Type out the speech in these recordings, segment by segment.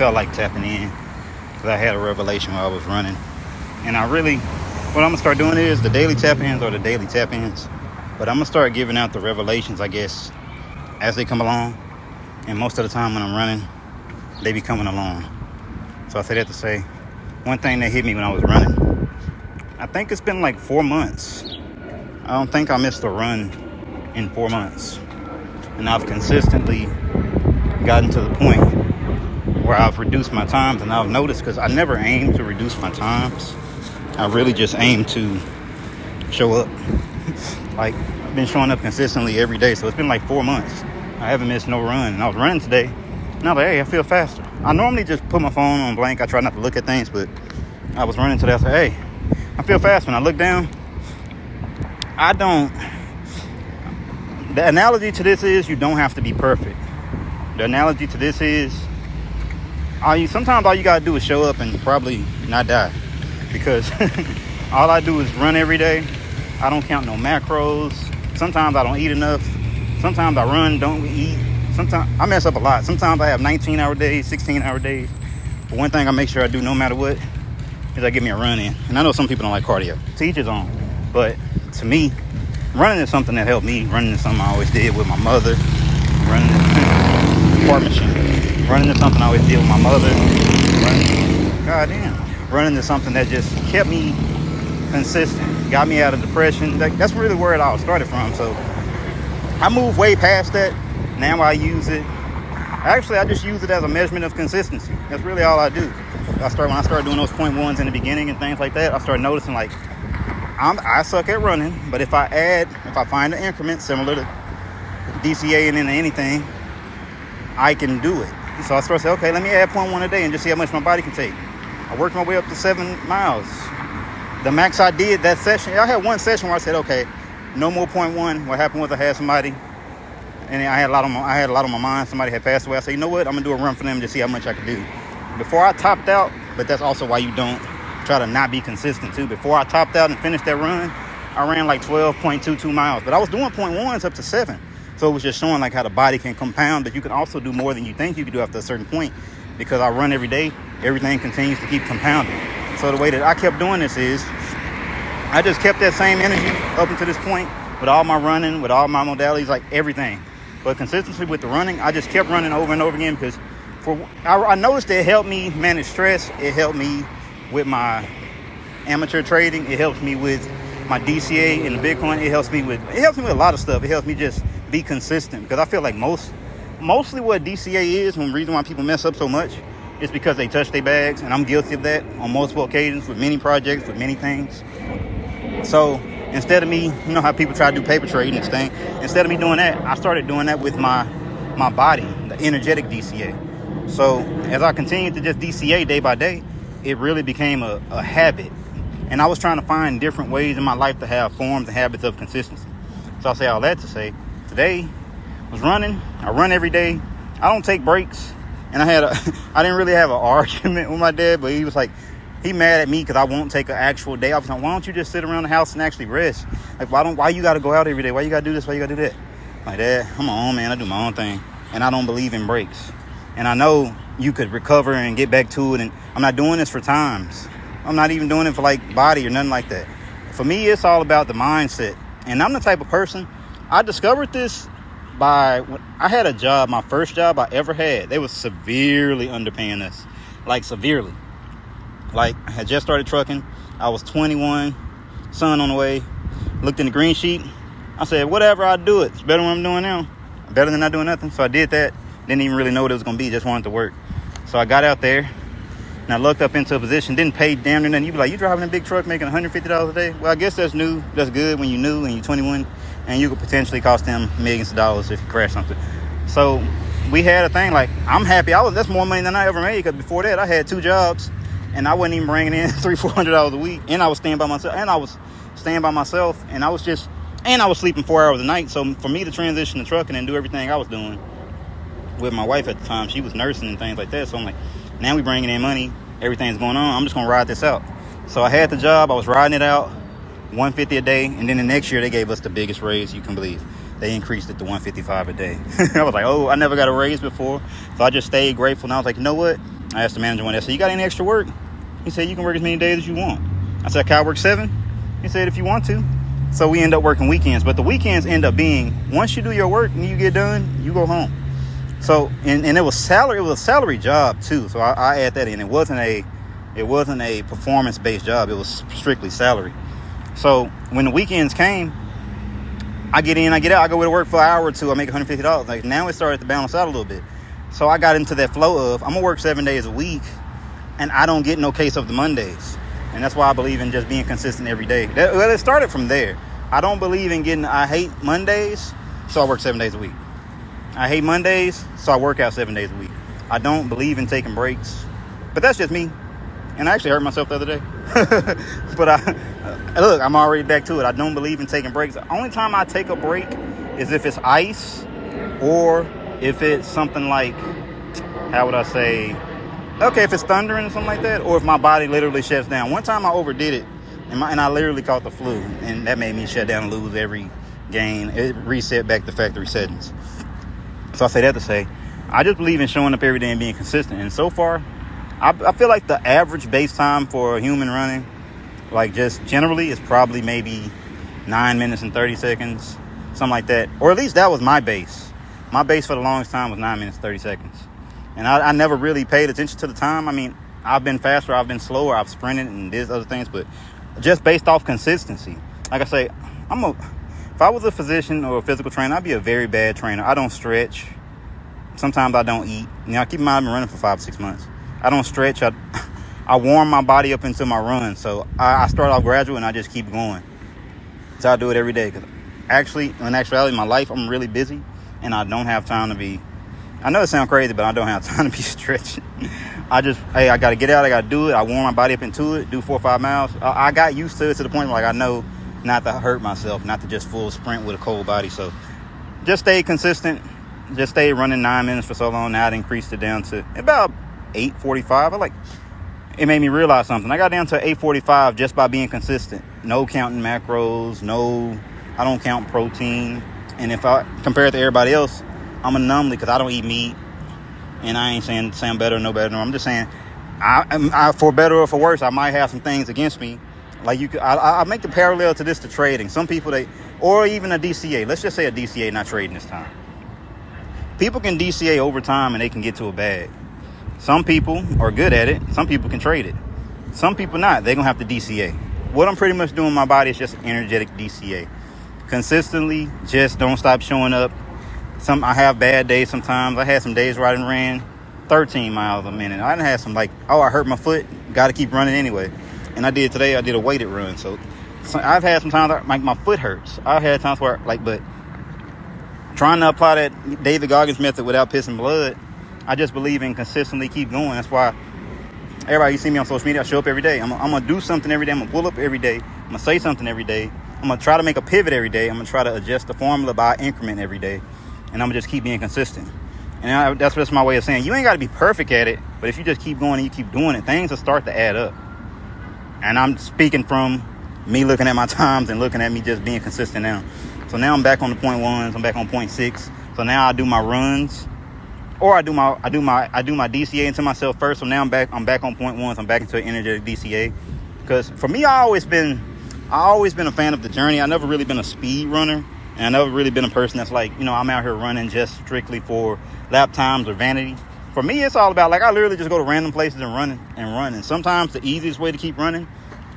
felt like tapping in because I had a revelation while I was running. And what I'm going to start doing is the daily tap-ins or the daily tap-ins. But I'm going to start giving out the revelations, I guess, as they come along. And most of the time when I'm running, they be coming along. So I say that to say, one thing that hit me when I was running, I think it's been like 4 months. I don't think I missed a run in 4 months. And I've consistently gotten to the point where I've reduced my times. And I've noticed, because I never aim to reduce my times, I really just aim to show up. Like, I've been showing up consistently every day. So it's been like 4 months. I haven't missed no run. And I was running today. And I was like, hey, I feel faster. I normally just put my phone on blank. I try not to look at things. But I was running today. I said, hey, I feel faster. When I look down, the analogy to this is you don't have to be perfect. The analogy to this is sometimes all you got to do is show up and probably not die. Because all I do is run every day. I don't count no macros. Sometimes I don't eat enough. Sometimes I run, don't eat. Sometimes I mess up a lot. Sometimes I have 19-hour days, 16-hour days. But one thing I make sure I do no matter what is I get me a run in. And I know some people don't like cardio. To each his own. But to me, running is something that helped me. Running is something I always did with my mother. Running is something I always did with my mother. Running is something that just kept me consistent. Got me out of depression. That's really where it all started from. So I moved way past that. Now I use it. Actually, I just use it as a measurement of consistency. That's really all I do. When I started doing those 0.1s in the beginning and things like that, I started noticing like I suck at running, but if I find an increment similar to DCA and into anything, I can do it. So I started saying, okay, let me add 0.1 a day and just see how much my body can take. I worked my way up to 7 miles. The max I did that session, I had one session where I said, okay, no more 0.1. What happened was I had somebody, and I had a lot on my mind. Somebody had passed away. I said, you know what? I'm gonna do a run for them to see how much I can do. Before I topped out, but that's also why you don't try to not be consistent too. Before I topped out and finished that run, I ran like 12.22 miles, but I was doing 0.1s up to 7. So it was just showing like how the body can compound, but you can also do more than you think you can do after a certain point. Because I run every day, everything continues to keep compounding. So the way that I kept doing this is I just kept that same energy up until this point with all my running, with all my modalities, like everything. But consistency with the running, I just kept running over and over again because I noticed it helped me manage stress. It helped me with my amateur trading. It helps me with my DCA and Bitcoin. It helps me with a lot of stuff. It helps me just be consistent because I feel like mostly what DCA is, and the reason why people mess up so much is because they touch their bags, and I'm guilty of that on multiple occasions with many projects, with many things. So instead of me, you know how people try to do paper trading and thing, instead of me doing that, I started doing that with my body, the energetic DCA. So as I continued to just DCA day by day, it really became a habit. And I was trying to find different ways in my life to have forms and habits of consistency. So I say all that to say, today was running. I run every day. I don't take breaks. And I didn't really have an argument with my dad, but he was like, he mad at me because I won't take an actual day. I was like, why don't you just sit around the house and actually rest? Like, why you got to go out every day? Why you got to do this? Why you got to do that? My dad, I'm my own man. I do my own thing. And I don't believe in breaks. And I know you could recover and get back to it. And I'm not doing this for times. I'm not even doing it for like body or nothing like that. For me, it's all about the mindset. And I'm the type of person, I discovered this I had a job, my first job I ever had. They was severely underpaying us. Like severely. Like I had just started trucking. I was 21, son on the way. Looked in the green sheet. I said, whatever, I'll do it. It's better than what I'm doing now. Better than not doing nothing. So I did that. Didn't even really know what it was going to be. Just wanted to work. So I got out there. And I looked up into a position. Didn't pay damn near nothing. You'd be like, you driving a big truck making $150 a day? Well, I guess that's new. That's good when you're new and you're 21. And you could potentially cost them millions of dollars if you crash something. So we had a thing like, I'm happy. That's more money than I ever made. Because before that, I had 2 jobs. And I wasn't even bringing in $300-400 a week. And I was staying by myself. And I was sleeping 4 hours a night. So for me to transition to trucking and do everything I was doing with my wife at the time, she was nursing and things like that. So I'm like, now we bringing in money. Everything's going on. I'm just going to ride this out. So I had the job. I was riding it out. $150 a day, and then the next year they gave us the biggest raise you can believe. They increased it to $155 a day. I was like, oh, I never got a raise before. So I just stayed grateful, and I was like, you know what? I asked the manager one day, I said, you got any extra work? He said, you can work as many days as you want. I said, can I work 7? He said, if you want to. So we end up working weekends. But the weekends end up being, once you do your work and you get done, you go home. So, and it was salary. It was a salary job too. So I add that in. It wasn't a performance-based job. It was strictly salary. So when the weekends came, I get in, I get out, I go to work for an hour or two, I make $150. Like now it started to balance out a little bit. So I got into that flow of, I'm gonna work 7 days a week and I don't get no case of the Mondays. And that's why I believe in just being consistent every day. Well, it started from there. I don't believe in I hate Mondays, so I work 7 days a week. I hate Mondays, so I work out 7 days a week. I don't believe in taking breaks, but that's just me. And I actually hurt myself the other day. But look, I'm already back to it. I don't believe in taking breaks. The only time I take a break is if it's ice or if it's something like, how would I say, okay, if it's thundering or something like that, or if my body literally shuts down. One time I overdid it, and I literally caught the flu, and that made me shut down and lose every game. It reset back to factory settings. So I say that to say, I just believe in showing up every day and being consistent. And so far, I feel like the average base time for a human running, like just generally, is probably maybe 9 minutes and 30 seconds, something like that. Or at least that was my base. My base for the longest time was 9 minutes, 30 seconds. And I never really paid attention to the time. I mean, I've been faster, I've been slower, I've sprinted and did other things, but just based off consistency. Like I say, if I was a physician or a physical trainer, I'd be a very bad trainer. I don't stretch. Sometimes I don't eat. Now, keep in mind, I've been running for 5 or 6 months. I don't stretch. I warm my body up into my run. So I start off gradual and I just keep going. So I do it every day. Because actually, in actuality, in my life, I'm really busy and I don't have time to be. I know it sounds crazy, but I don't have time to be stretching. I got to get out. I got to do it. I warm my body up into it, do 4 or 5 miles. I got used to it to the point where like I know not to hurt myself, not to just full sprint with a cold body. So just stay consistent. Just stay running 9 minutes for so long. Now I increased it down to about 8:45. It made me realize something. I got down to 8:45 just by being consistent. No counting macros. I don't count protein. And if I compare it to everybody else, I'm an anomaly because I don't eat meat. And I ain't saying I'm better or no better. No, I'm just saying, I for better or for worse, I might have some things against me. Like I make the parallel to this to trading. Some people or even a DCA. Let's just say a DCA, not trading this time. People can DCA over time and they can get to a bag. Some people are good at it. Some people can trade it. Some people not. They're going to have to DCA. What I'm pretty much doing in my body is just an energetic DCA. Consistently, just don't stop showing up. I have bad days sometimes. I had some days where I done ran 13 miles a minute. I done had some I hurt my foot. Got to keep running anyway. And I did a weighted run. So I've had some times my foot hurts. I've had times where but trying to apply that David Goggins method without pissing blood, I just believe in consistently keep going. That's why everybody you see me on social media, I show up every day. I'm going to do something every day. I'm going to pull up every day. I'm going to say something every day. I'm going to try to make a pivot every day. I'm going to try to adjust the formula by increment every day. And I'm going to just keep being consistent. And that's just my way of saying, you ain't got to be perfect at it, but if you just keep going and you keep doing it, things will start to add up. And I'm speaking from me looking at my times and looking at me just being consistent now. So now I'm back on the 0.1s. I'm back on 0.6. So now I do my runs, or I do my DCA into myself first. So now I'm back on 0.1s. I'm back into an energetic DCA. Because for me, I always been a fan of the journey. I never really been a speed runner, and I never really been a person that's I'm out here running just strictly for lap times or vanity. For me, it's all about I literally just go to random places and run. And sometimes the easiest way to keep running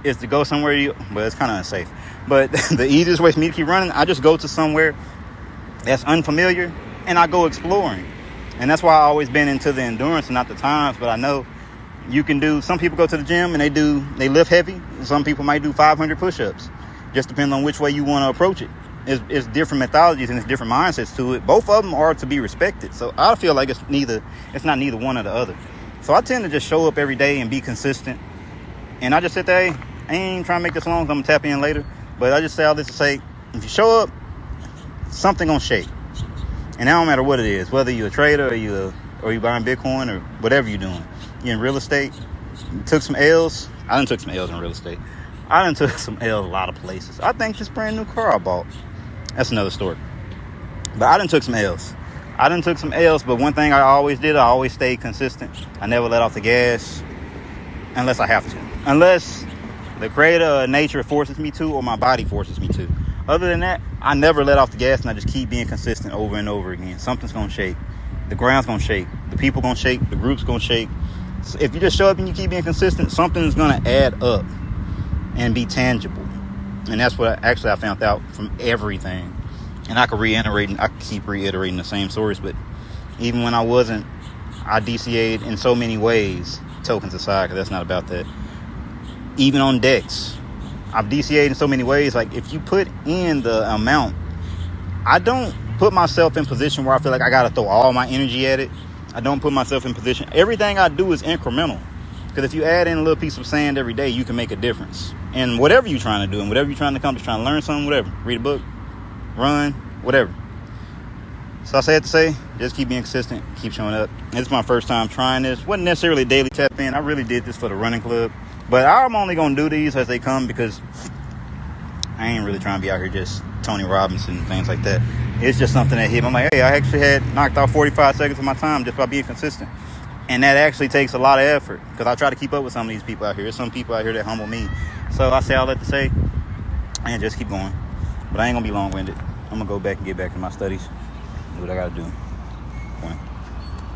is to go somewhere it's kind of unsafe. But the easiest way for me to keep running, I just go to somewhere that's unfamiliar and I go exploring. And that's why I've always been into the endurance and not the times. But I know you can do, some people go to the gym and they lift heavy. Some people might do 500 push-ups. Just depends on which way you want to approach it. It's different methodologies and it's different mindsets to it. Both of them are to be respected. So I feel like it's not neither one or the other. So I tend to just show up every day and be consistent. And I just said, hey, I ain't trying to make this long, so I'm going to tap in later. But I just say all this to say, if you show up, something going to shake. And it don't matter what it is, whether you're a trader or you buying Bitcoin or whatever you're doing. You're in real estate. You took some L's. I done took some L's in real estate. I done took some L's a lot of places. I think this brand new car I bought. That's another story. But I done took some L's. I done took some L's, but one thing I always did, I always stayed consistent. I never let off the gas unless I have to. Unless the creator of nature forces me to, or my body forces me to. Other than that, I never let off the gas, and I just keep being consistent over and over again. Something's going to shake. The ground's going to shake. The people going to shake. The group's going to shake. So if you just show up and you keep being consistent, something's going to add up and be tangible. And that's what I found out from everything. And I could keep reiterating the same stories, but even when I wasn't, I DCA'd in so many ways, tokens aside, because that's not about that. Even on decks, I've DCA'd in so many ways. Like, if you put in the amount, I don't put myself in position where I feel like I got to throw all my energy at it. I don't put myself in position. Everything I do is incremental. Because if you add in a little piece of sand every day, you can make a difference. And whatever you're trying to do, and whatever you're trying to accomplish, trying to learn something, whatever, read a book, run, whatever. So I say it to say, just keep being consistent, keep showing up. This is my first time trying this. Wasn't necessarily a daily tap in. I really did this for the running club. But I'm only going to do these as they come, because I ain't really trying to be out here just Tony Robinson and things like that. It's just something that hit me. I'm like, hey, I actually had knocked out 45 seconds of my time just by being consistent. And that actually takes a lot of effort, because I try to keep up with some of these people out here. There's some people out here that humble me. So I say all that to say, and just keep going. But I ain't going to be long-winded. I'm going to go back and get back to my studies. Do what I got to do. One.